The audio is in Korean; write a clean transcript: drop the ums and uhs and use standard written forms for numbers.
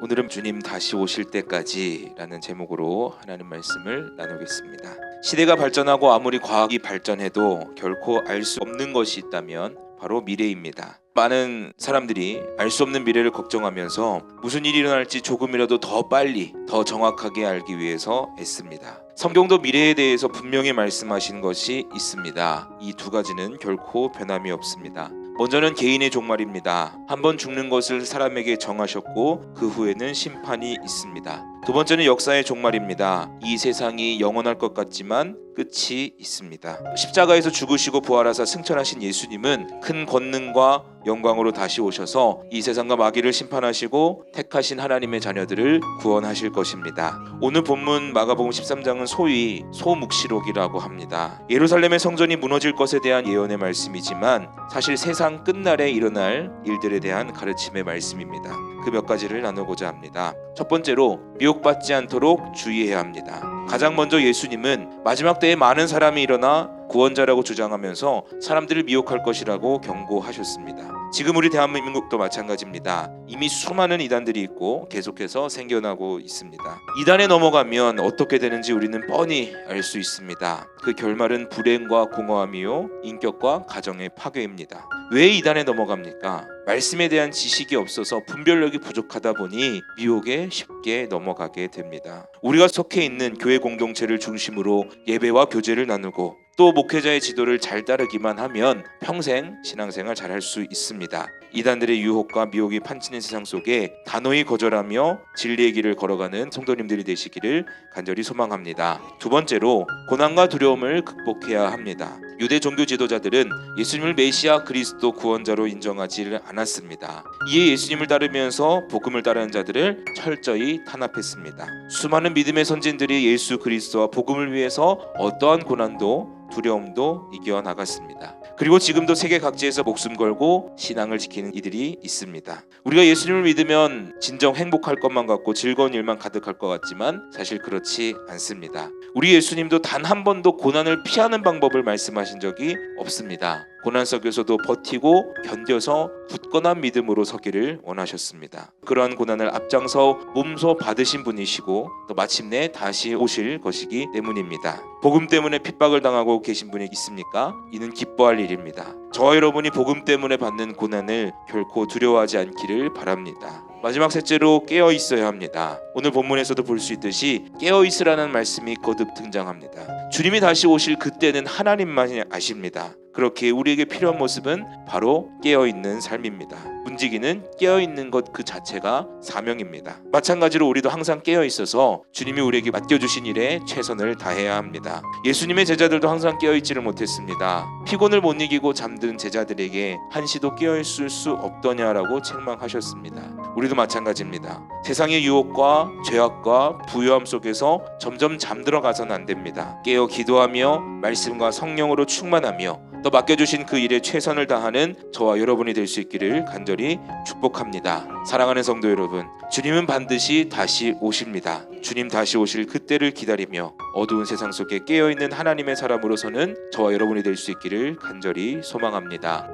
오늘은 주님 다시 오실 때까지 라는 제목으로 하나님 말씀을 나누겠습니다. 시대가 발전하고 아무리 과학이 발전해도 결코 알 수 없는 것이 있다면 바로 미래입니다. 많은 사람들이 알 수 없는 미래를 걱정하면서 무슨 일이 일어날지 조금이라도 더 빨리 더 정확하게 알기 위해서 애씁니다. 성경도 미래에 대해서 분명히 말씀하신 것이 있습니다. 이 두 가지는 결코 변함이 없습니다. 먼저는 개인의 종말입니다. 한번 죽는 것을 사람에게 정하셨고 그 후에는 심판이 있습니다. 두 번째는 역사의 종말입니다. 이 세상이 영원할 것 같지만 끝이 있습니다. 십자가에서 죽으시고 부활하사 승천하신 예수님은 큰 권능과 영광으로 다시 오셔서 이 세상과 마귀를 심판하시고 택하신 하나님의 자녀들을 구원하실 것입니다. 오늘 본문 마가복음 13장은 소위 소묵시록이라고 합니다. 예루살렘의 성전이 무너질 것에 대한 예언의 말씀이지만 사실 세상 끝날에 일어날 일들에 대한 가르침의 말씀입니다. 그 몇 가지를 나누고자 합니다. 첫 번째로 미혹받지 않도록 주의해야 합니다. 가장 먼저 예수님은 마지막 때에 많은 사람이 일어나 구원자라고 주장하면서 사람들을 미혹할 것이라고 경고하셨습니다. 지금 우리 대한민국도 마찬가지입니다. 이미 수많은 이단들이 있고 계속해서 생겨나고 있습니다. 이단에 넘어가면 어떻게 되는지 우리는 뻔히 알 수 있습니다. 그 결말은 불행과 공허함이요 인격과 가정의 파괴입니다. 왜 이단에 넘어갑니까? 말씀에 대한 지식이 없어서 분별력이 부족하다 보니 미혹에 쉽게 넘어가게 됩니다. 우리가 속해 있는 교회 공동체를 중심으로 예배와 교제를 나누고 또 목회자의 지도를 잘 따르기만 하면 평생 신앙생활 잘할 수 있습니다. 이단들의 유혹과 미혹이 판치는 세상 속에 단호히 거절하며 진리의 길을 걸어가는 성도님들이 되시기를 간절히 소망합니다. 두 번째로 고난과 두려움을 극복해야 합니다. 유대 종교 지도자들은 예수님을 메시아 그리스도 구원자로 인정하지 않았습니다. 이에 예수님을 따르면서 복음을 따르는 자들을 철저히 탄압했습니다. 수많은 믿음의 선진들이 예수 그리스도와 복음을 위해서 어떠한 고난도 두려움도 이겨나갔습니다. 그리고 지금도 세계 각지에서 목숨 걸고 신앙을 지키는 이들이 있습니다. 우리가 예수님을 믿으면 진정 행복할 것만 같고 즐거운 일만 가득할 것 같지만 사실 그렇지 않습니다. 우리 예수님도 단 한 번도 고난을 피하는 방법을 말씀하신 적이 없습니다. 고난 속에서도 버티고 견뎌서 굳건한 믿음으로 서기를 원하셨습니다. 그러한 고난을 앞장서 몸소 받으신 분이시고 또 마침내 다시 오실 것이기 때문입니다. 복음 때문에 핍박을 당하고 계신 분이 있습니까? 이는 기뻐할 일입니다. 저와 여러분이 복음 때문에 받는 고난을 결코 두려워하지 않기를 바랍니다. 마지막 셋째로 깨어 있어야 합니다. 오늘 본문에서도 볼 수 있듯이 깨어 있으라는 말씀이 거듭 등장합니다. 주님이 다시 오실 그때는 하나님만이 아십니다. 그렇게 우리에게 필요한 모습은 바로 깨어있는 삶입니다. 움직이는 깨어있는 것 그 자체가 사명입니다. 마찬가지로 우리도 항상 깨어있어서 주님이 우리에게 맡겨주신 일에 최선을 다해야 합니다. 예수님의 제자들도 항상 깨어있지를 못했습니다. 피곤을 못 이기고 잠든 제자들에게 한시도 깨어있을 수 없더냐라고 책망하셨습니다. 우리도 마찬가지입니다. 세상의 유혹과 죄악과 부요함 속에서 점점 잠들어가서는 안 됩니다. 깨어 기도하며 말씀과 성령으로 충만하며 또 맡겨주신 그 일에 최선을 다하는 저와 여러분이 될 수 있기를 간절히 축복합니다. 사랑하는 성도 여러분, 주님은 반드시 다시 오십니다. 주님 다시 오실 그때를 기다리며 어두운 세상 속에 깨어있는 하나님의 사람으로서는 저와 여러분이 될 수 있기를 간절히 소망합니다.